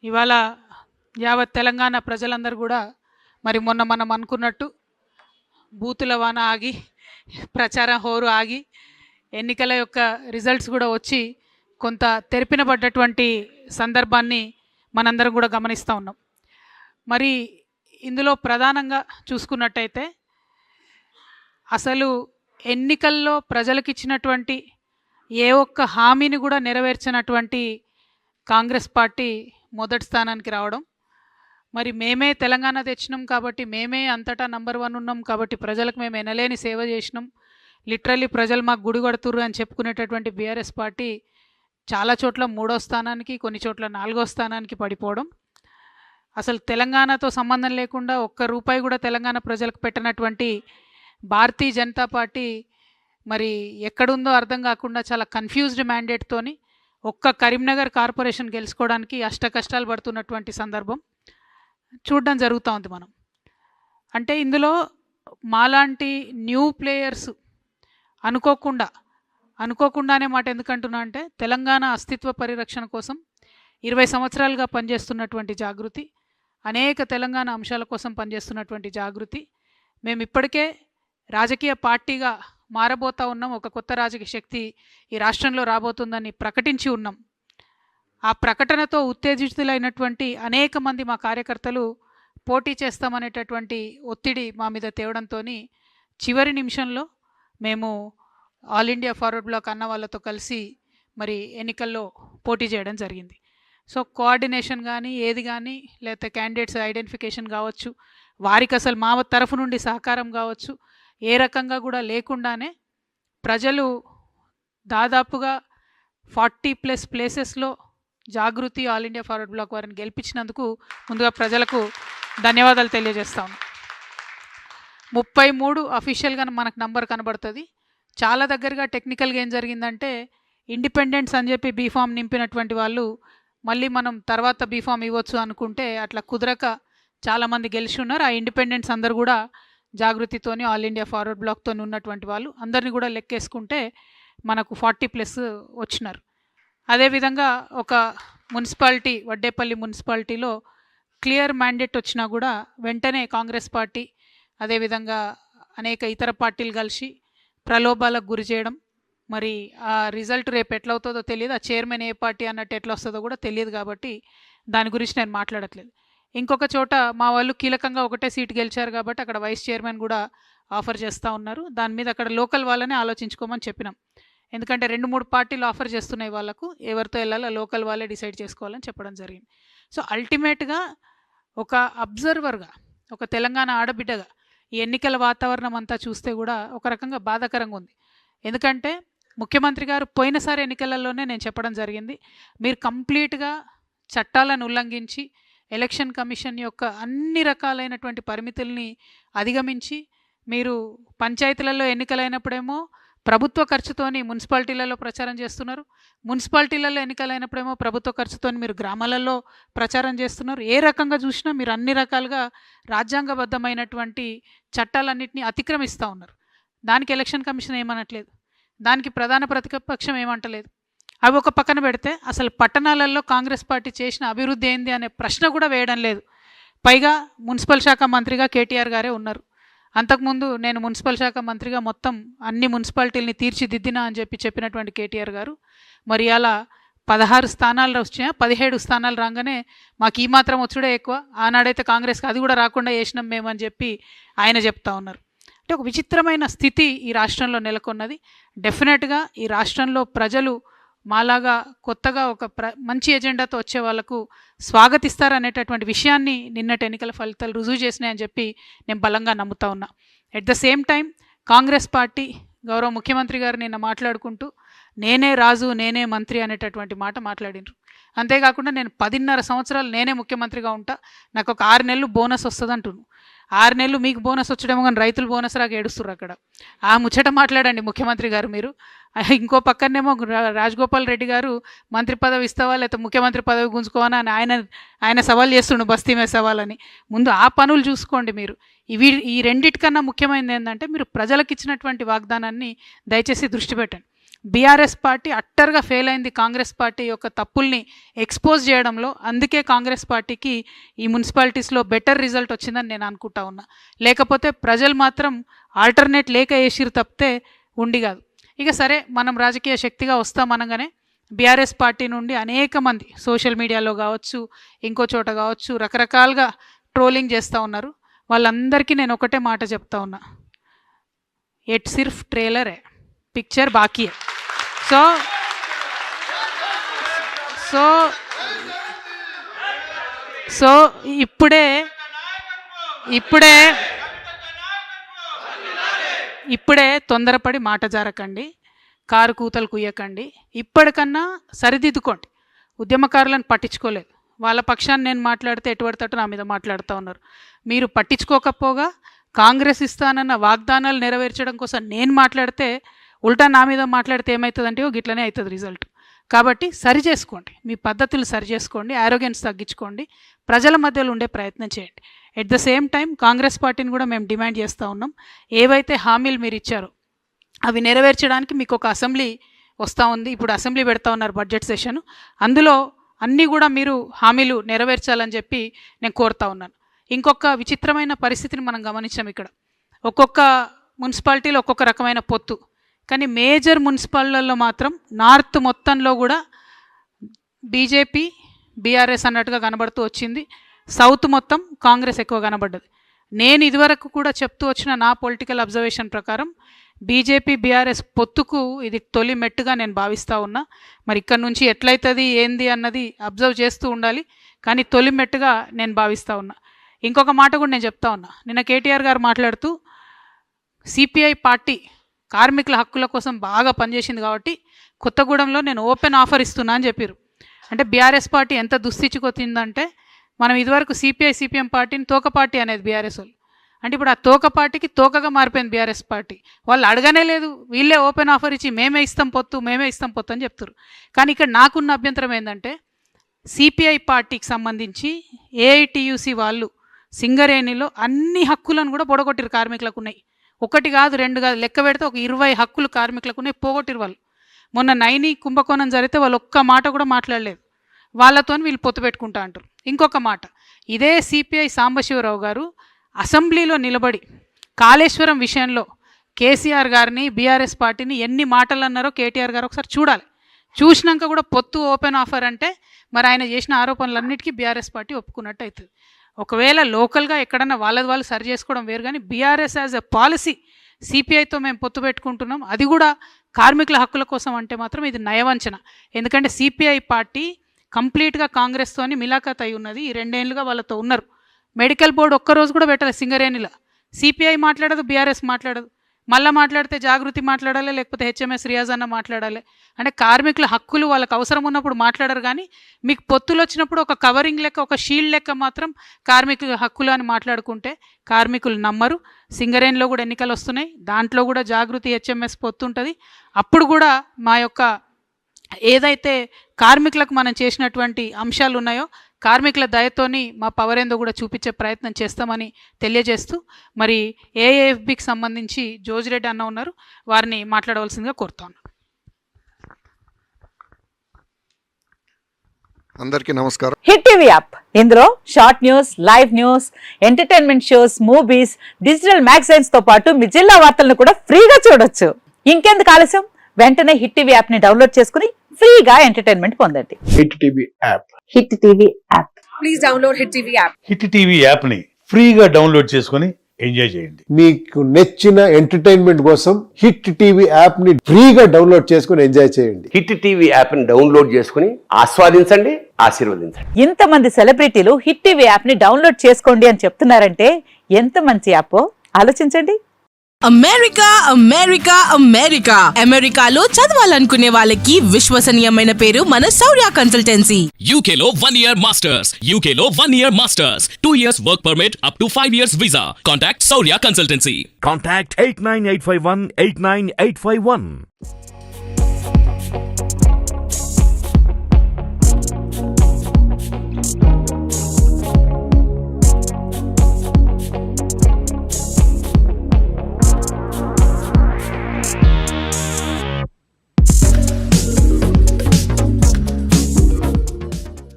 ఇవాళ యావత్ తెలంగాణ ప్రజలందరూ కూడా మరి మొన్న మనం అనుకున్నట్టు బూతుల వాన ఆగి ప్రచారం హోరు ఆగి ఎన్నికల యొక్క రిజల్ట్స్ కూడా వచ్చి కొంత తెరిపినబడ్డటువంటి సందర్భాన్ని మనందరం కూడా గమనిస్తూ ఉన్నాం. మరి ఇందులో ప్రధానంగా చూసుకున్నట్టయితే అసలు ఎన్నికల్లో ప్రజలకు ఇచ్చినటువంటి ఏ ఒక్క హామీని కూడా నెరవేర్చినటువంటి కాంగ్రెస్ పార్టీ మొదటి స్థానానికి రావడం, మరి మేమే తెలంగాణ తెచ్చినాం కాబట్టి మేమే అంతటా నంబర్ 1 ఉన్నాం కాబట్టి ప్రజలకు మేము ఎనలేని సేవ చేసినాం, లిటరల్లీ ప్రజలు మాకు గుడి కడుతుర్రు అని చెప్పుకునేటటువంటి బీఆర్ఎస్ పార్టీ చాలా చోట్ల 3వ స్థానానికి, కొన్ని చోట్ల 4వ స్థానానికి పడిపోవడం, అసలు తెలంగాణతో సంబంధం లేకుండా ఒక్క రూపాయి కూడా తెలంగాణ ప్రజలకు పెట్టినటువంటి భారతీయ జనతా పార్టీ మరి ఎక్కడుందో అర్థం కాకుండా చాలా కన్ఫ్యూజ్డ్ మ్యాండేట్తోని ఒక్క కరీంనగర్ కార్పొరేషన్ గెలుచుకోవడానికి అష్ట కష్టాలు పడుతున్నటువంటి సందర్భం చూడడం జరుగుతూ ఉంది. మనం అంటే ఇందులో మాలాంటి న్యూ ప్లేయర్స్ అనుకోకుండానే మాట ఎందుకంటున్నా అంటే తెలంగాణ అస్తిత్వ పరిరక్షణ కోసం 20 సంవత్సరాలుగా పనిచేస్తున్నటువంటి జాగృతి, అనేక తెలంగాణ అంశాల కోసం పనిచేస్తున్నటువంటి జాగృతి, మేము ఇప్పటికే రాజకీయ పార్టీగా మారబోతా ఉన్నాం, ఒక కొత్త రాజకీయ శక్తి ఈ రాష్ట్రంలో రాబోతుందని ప్రకటించి ఉన్నాం. ఆ ప్రకటనతో ఉత్తేజితులైనటువంటి అనేక మంది మా కార్యకర్తలు పోటీ చేస్తామనేటటువంటి ఒత్తిడి మా మీద తేవడంతో చివరి నిమిషంలో మేము ఆల్ ఇండియా ఫార్వర్డ్ బ్లాక్ అన్న వాళ్ళతో కలిసి మరి ఎన్నికల్లో పోటీ చేయడం జరిగింది. సో కోఆర్డినేషన్ కానీ ఏది కానీ లేకపోతే క్యాండిడేట్స్ ఐడెంటిఫికేషన్ కావచ్చు, వారికి అసలు మా తరఫు నుండి సహకారం కావచ్చు, ఏ రకంగా కూడా లేకుండానే ప్రజలు దాదాపుగా 40+ ప్లేసెస్లో జాగృతి ఆల్ ఇండియా ఫార్వర్డ్ బ్లాక్ వారిని గెలిపించినందుకు ముందుగా ప్రజలకు ధన్యవాదాలు తెలియజేస్తాము. 33 అఫీషియల్గా మనకు నంబర్ కనబడుతుంది. చాలా దగ్గరగా టెక్నికల్గా ఏం జరిగిందంటే ఇండిపెండెంట్స్ అని చెప్పి బీఫామ్ నింపినటువంటి వాళ్ళు మళ్ళీ మనం తర్వాత బీఫామ్ ఇవ్వచ్చు అనుకుంటే అట్లా కుదరక చాలామంది గెలిచి ఉన్నారు. ఆ ఇండిపెండెంట్స్ అందరు కూడా జాగృతితోని ఆల్ ఇండియా ఫార్వర్డ్ బ్లాక్తో ఉన్నటువంటి వాళ్ళు అందరినీ కూడా లెక్కేసుకుంటే మనకు 40+ వచ్చినారు. అదేవిధంగా ఒక మున్సిపాలిటీ వడ్డేపల్లి మున్సిపాలిటీలో క్లియర్ మ్యాండేట్ వచ్చినా కూడా వెంటనే కాంగ్రెస్ పార్టీ అదేవిధంగా అనేక ఇతర పార్టీలు కలిసి ప్రలోభాలకు గురి చేయడం, మరి ఆ రిజల్ట్ రేపు ఎట్లా అవుతుందో తెలియదు, ఆ చైర్మన్ ఏ పార్టీ అన్నట్టు ఎట్లా వస్తుందో కూడా తెలియదు, కాబట్టి దాని గురించి నేను మాట్లాడట్లేదు. ఇంకొక చోట మా వాళ్ళు కీలకంగా ఒకటే సీటు గెలిచారు కాబట్టి అక్కడ వైస్ చైర్మన్ కూడా ఆఫర్ చేస్తూ ఉన్నారు. దాని మీద అక్కడ లోకల్ వాళ్ళనే ఆలోచించుకోమని చెప్పినాం. ఎందుకంటే 2-3 పార్టీలు ఆఫర్ చేస్తున్నాయి, వాళ్ళకు ఎవరితో వెళ్ళాలో లోకల్ వాళ్ళే డిసైడ్ చేసుకోవాలని చెప్పడం జరిగింది. సో అల్టిమేట్గా ఒక అబ్జర్వర్గా, ఒక తెలంగాణ ఆడబిడ్డగా ఈ ఎన్నికల వాతావరణం అంతా చూస్తే కూడా ఒక రకంగా బాధాకరంగా ఉంది. ఎందుకంటే ముఖ్యమంత్రి గారు పోయినసారి ఎన్నికలలోనే నేను చెప్పడం జరిగింది, మీరు కంప్లీట్గా చట్టాలను ఉల్లంఘించి ఎలక్షన్ కమిషన్ యొక్క అన్ని రకాలైనటువంటి పరిమితుల్ని అధిగమించి మీరు పంచాయతీలలో ఎన్నికలైనప్పుడేమో ప్రభుత్వ ఖర్చుతోని మున్సిపాలిటీలలో ప్రచారం చేస్తున్నారు, మున్సిపాలిటీలలో ఎన్నికలైనప్పుడేమో ప్రభుత్వ ఖర్చుతోని మీరు గ్రామాలలో ప్రచారం చేస్తున్నారు. ఏ రకంగా చూసినా మీరు అన్ని రకాలుగా రాజ్యాంగబద్ధమైనటువంటి చట్టాలన్నింటినీ అతిక్రమిస్తూ ఉన్నారు. దానికి ఎలక్షన్ కమిషన్ ఏమనట్లేదు, దానికి ప్రధాన ప్రతిపక్షం ఏమంటలేదు. అవి ఒక పక్కన పెడితే అసలు పట్టణాలలో కాంగ్రెస్ పార్టీ చేసిన అభివృద్ధి ఏంది అనే ప్రశ్న కూడా వేయడం లేదు. పైగా మున్సిపల్ శాఖ మంత్రిగా కేటీఆర్ గారే ఉన్నారు. అంతకుముందు నేను మున్సిపల్ శాఖ మంత్రిగా మొత్తం అన్ని మున్సిపాలిటీలని తీర్చిదిద్దినా అని చెప్పినటువంటి కేటీఆర్ గారు మరి అలా 16 స్థానాలు వచ్చినా 17 స్థానాలు రాగానే మాకు ఈ మాత్రం వచ్చుడే ఎక్కువ, ఆనాడైతే కాంగ్రెస్కి అది కూడా రాకుండా చేసినాం మేమని చెప్పి ఆయన చెప్తా ఉన్నారు. అంటే ఒక విచిత్రమైన స్థితి ఈ రాష్ట్రంలో నెలకొన్నది. డెఫినెట్గా ఈ రాష్ట్రంలో ప్రజలు మాలాగా కొత్తగా ఒక మంచి ఎజెండాతో వచ్చే వాళ్ళకు స్వాగతిస్తారనేటటువంటి విషయాన్ని నిన్నటి ఎన్నికల ఫలితాలు రుజువు చేసినాయని చెప్పి నేను బలంగా నమ్ముతా ఉన్నా. At the same time Congress party గౌరవ ముఖ్యమంత్రి గారు నిన్న మాట్లాడుకుంటూ నేనే రాజు నేనే మంత్రి అనేటటువంటి మాట మాట్లాడినారు. అంతేకాకుండా నేను 10.5 సంవత్సరాలు నేనే ముఖ్యమంత్రిగా ఉంటా, నాకు ఒక 6 నెలలు బోనస్ వస్తుంది అంటున్నాను. 6 నెలలు మీకు బోనస్ వచ్చడేమో కానీ రైతులు బోనస్ రాక ఏడుస్తున్నారు అక్కడ. ఆ ముచ్చట మాట్లాడండి ముఖ్యమంత్రి గారు మీరు. ఇంకో పక్కనేమో రాజగోపాల్ రెడ్డి గారు మంత్రి పదవి ఇస్తావా లేకపోతే ముఖ్యమంత్రి పదవి గుంజుకోవా అని ఆయన సవాల్ చేస్తుండు, బస్తీ మీద సవాలని. ముందు ఆ పనులు చూసుకోండి మీరు. ఈ రెండిటికన్నా ముఖ్యమైనది ఏంటంటే మీరు ప్రజలకు ఇచ్చినటువంటి వాగ్దానాన్ని దయచేసి దృష్టి పెట్టండి. బీఆర్ఎస్ పార్టీ అట్టర్గా ఫెయిల్ అయింది కాంగ్రెస్ పార్టీ యొక్క తప్పుల్ని ఎక్స్పోజ్ చేయడంలో. అందుకే కాంగ్రెస్ పార్టీకి ఈ మున్సిపాలిటీస్లో బెటర్ రిజల్ట్ వచ్చిందని నేను అనుకుంటా ఉన్నా. లేకపోతే ప్రజలు మాత్రం ఆల్టర్నేట్ లేక వేసిరు తప్పితే ఉండి కాదు. ఇక సరే, మనం రాజకీయ శక్తిగా వస్తామనగానే బీఆర్ఎస్ పార్టీ నుండి అనేక మంది సోషల్ మీడియాలో కావచ్చు, ఇంకో చోట కావచ్చు, రకరకాలుగా ట్రోలింగ్ చేస్తూ ఉన్నారు. వాళ్ళందరికీ నేను ఒకటే మాట చెప్తా ఉన్నా, ఎట్ సిర్ఫ్ ట్రైలర్ పిక్చర్ బాకీ. సో సో సో ఇప్పుడే ఇప్పుడే ఇప్పుడే తొందరపడి మాట జారకండి, కారు కూతలు కుయ్యకండి. ఇప్పటికన్నా సరిదిద్దుకోండి. ఉద్యమకారులను పట్టించుకోలేదు. వాళ్ళ పక్షాన్ని నేను మాట్లాడితే ఎటువడతట్టు నా మీద మాట్లాడుతూ ఉన్నారు. మీరు పట్టించుకోకపోగా కాంగ్రెస్ ఇస్తానన్న వాగ్దానాలు నెరవేర్చడం కోసం నేను మాట్లాడితే ఉల్టా నా మీద మాట్లాడితే ఏమవుతుందంటే గిట్లనే అవుతుంది రిజల్ట్. కాబట్టి సరి చేసుకోండి, మీ పద్ధతులు సరి చేసుకోండి, ఆరోగ్యన్స్ తగ్గించుకోండి, ప్రజల మధ్యలో ఉండే ప్రయత్నం చేయండి. At the same time Congress పార్టీని కూడా మేము డిమాండ్ చేస్తూ ఉన్నాం, ఏవైతే హామీలు మీరు ఇచ్చారో అవి నెరవేర్చడానికి మీకు ఒక అసెంబ్లీ వస్తూ ఉంది. ఇప్పుడు అసెంబ్లీ పెడతా ఉన్నారు, బడ్జెట్ సెషన్. అందులో అన్నీ కూడా మీరు హామీలు నెరవేర్చాలని చెప్పి నేను కోరుతా ఉన్నాను. ఇంకొక విచిత్రమైన పరిస్థితిని మనం గమనించాం. ఇక్కడ ఒక్కొక్క మున్సిపాలిటీలో ఒక్కొక్క రకమైన పొత్తు, కానీ మేజర్ మున్సిపాలిటీల్లో మాత్రం నార్త్ మొత్తంలో కూడా బీజేపీ బీఆర్ఎస్ అన్నట్టుగా కనబడుతూ వచ్చింది. సౌత్ మొత్తం కాంగ్రెస్ ఎక్కువ కనబడ్డది. నేను ఇదివరకు కూడా చెప్తూ వచ్చిన నా పొలిటికల్ అబ్జర్వేషన్ ప్రకారం బీజేపీ బీఆర్ఎస్ పొత్తుకు ఇది తొలి మెట్టుగా నేను భావిస్తూ ఉన్నా. మరి ఇక్కడ నుంచి ఎట్లయితుంది ఏంది అన్నది అబ్జర్వ్ చేస్తూ ఉండాలి, కానీ తొలి మెట్టుగా నేను భావిస్తూ ఉన్నా. ఇంకొక మాట కూడా నేను చెప్తా ఉన్నా, నిన్న కేటీఆర్ గారు మాట్లాడుతూ సిపిఐ పార్టీ కార్మికుల హక్కుల కోసం బాగా పనిచేసింది కాబట్టి కొత్తగూడెంలో నేను ఓపెన్ ఆఫర్ ఇస్తున్నా అని చెప్పారు. అంటే బీఆర్ఎస్ పార్టీ ఎంత దుస్థితికొచ్చిందంటే, మనం ఇదివరకు సిపిఐ సిపిఎం పార్టీని తోక పార్టీ అనేది బీఆర్ఎస్ వాళ్ళు. అంటే ఇప్పుడు ఆ తోక పార్టీకి తోకగా మారిపోయింది బీఆర్ఎస్ పార్టీ. వాళ్ళు అడగనే లేదు, వీళ్ళే ఓపెన్ ఆఫర్ ఇచ్చి మేమే ఇస్తాం పొత్తు అని చెప్తారు. కానీ ఇక్కడ నాకున్న అభ్యంతరం ఏంటంటే, సిపిఐ పార్టీకి సంబంధించి ఏఐటియుసి వాళ్ళు సింగరేణిలో అన్ని హక్కులను కూడా పొడగొట్టిరు. కార్మికులకు ఉన్నాయి, ఒకటి కాదు రెండు కాదు, లెక్క పెడితే ఒక 20 హక్కులు కార్మికులకు ఉన్నాయి, పోగొట్టిరు వాళ్ళు. మొన్న నైని కుంభకోణం జరిగితే వాళ్ళు ఒక్క మాట కూడా మాట్లాడలేదు. వాళ్ళతో వీళ్ళు పొత్తు పెట్టుకుంటా అంటారు. ఇంకొక మాట, ఇదే సిపిఐ సాంబశివరావు గారు అసెంబ్లీలో నిలబడి కాళేశ్వరం విషయంలో కేసీఆర్ గారిని బీఆర్ఎస్ పార్టీని ఎన్ని మాటలు అన్నారో కేటీఆర్ గారు ఒకసారి చూడాలి. చూసినాక కూడా పొత్తు ఓపెన్ ఆఫర్ అంటే మరి ఆయన చేసిన ఆరోపణలన్నిటికీ బీఆర్ఎస్ పార్టీ ఒప్పుకున్నట్టు అవుతుంది. ఒకవేళ లోకల్గా ఎక్కడన్నా వాళ్ళది వాళ్ళు సరి చేసుకోవడం వేరు, కానీ బీఆర్ఎస్ యాజ్ ఎ పాలసీ సిపిఐతో మేము పొత్తు పెట్టుకుంటున్నాం, అది కూడా కార్మికుల హక్కుల కోసం అంటే మాత్రం ఇది నయవంచన. ఎందుకంటే సిపిఐ పార్టీ కంప్లీట్గా కాంగ్రెస్తోని మిలాఖత్ అయి ఉన్నది. ఈ 2 ఏళ్ళుగా వాళ్ళతో ఉన్నారు. మెడికల్ బోర్డు ఒక్కరోజు కూడా పెట్టలేదు సింగరేణిలో. సిపిఐ మాట్లాడదు, బీఆర్ఎస్ మాట్లాడదు. మళ్ళీ మాట్లాడితే జాగృతి మాట్లాడాలి, లేకపోతే హెచ్ఎంఎస్ రియాజ్ అన్న మాట్లాడాలి. అంటే కార్మికుల హక్కులు వాళ్ళకి అవసరం ఉన్నప్పుడు మాట్లాడరు, కానీ మీకు పొత్తులు వచ్చినప్పుడు ఒక కవరింగ్ లెక్క, ఒక షీల్డ్ లెక్క మాత్రం కార్మికుల హక్కులు అని మాట్లాడుకుంటే కార్మికులు నమ్మరు. సింగరేణిలో కూడా ఎన్నికలు వస్తున్నాయి, దాంట్లో కూడా జాగృతి హెచ్ఎంఎస్ పొత్తు ఉంటుంది. అప్పుడు కూడా మా యొక్క ఏదైతే కార్మికులకు మనం చేసినటువంటి అంశాలు ఉన్నాయో కార్మికుల దయతోని మా పవర్ ఏందో కూడా చూపించే ప్రయత్నం చేస్తామని తెలియజేస్తూ, మరి ఏఏఎఫ్బికి సంబంధించి జోజిరెడ్డి అన్న ఉన్నారు, వారిని మాట్లాడవలసిందిగా కోరుతాను. అందరికీ నమస్కారం. హిట్ టీవీ యాప్, ఇందులో short news, live news, entertainment shows, movies, digital magazines తో పాటు మీ జిల్లా వార్తలను కూడా ఫ్రీగా చూడొచ్చు. ఇంకెందుకు ఆలస్యం, వెంటనే హిట్ టీవీ యాప్ ని డౌన్లోడ్ చేసుకుని ఫ్రీగా ఎంటర్టైన్మెంట్ పొందండి. Hit TV app, hit TV app, please download hit TV app. Hit TV app ని ఫ్రీగా డౌన్లోడ్ చేసుకుని ఎంజాయ్ చేయండి. మీకు నచ్చిన ఎంటర్టైన్మెంట్ కోసం హిట్ టీవీ యాప్ ని ఫ్రీగా డౌన్లోడ్ చేసుకుని ఎంజాయ్ చేయండి. హిట్ టీవీ యాప్ ని డౌన్లోడ్ చేసుకుని ఆస్వాదించండి, ఆశీర్వదించండి. ఇంతమంది సెలబ్రిటీలు హిట్ టీవీ యాప్ ని డౌన్లోడ్ చేసుకోండి అని చెప్తున్నారంటే ఎంత మంచి యాప్ ఆలోచించండి. అమెరికా అమెరికా అమెరికా అమెరికాలో చదవాలనుకునే వాళ్ళకి విశ్వసనీయమైన పేరు మన శౌర్య కన్సల్టెన్సీ. UK లో 1 year masters, UK లో 1 year masters, 2 years work permit up to 5 years visa. Contact Saurya Consultancy. Contact 89851 89851.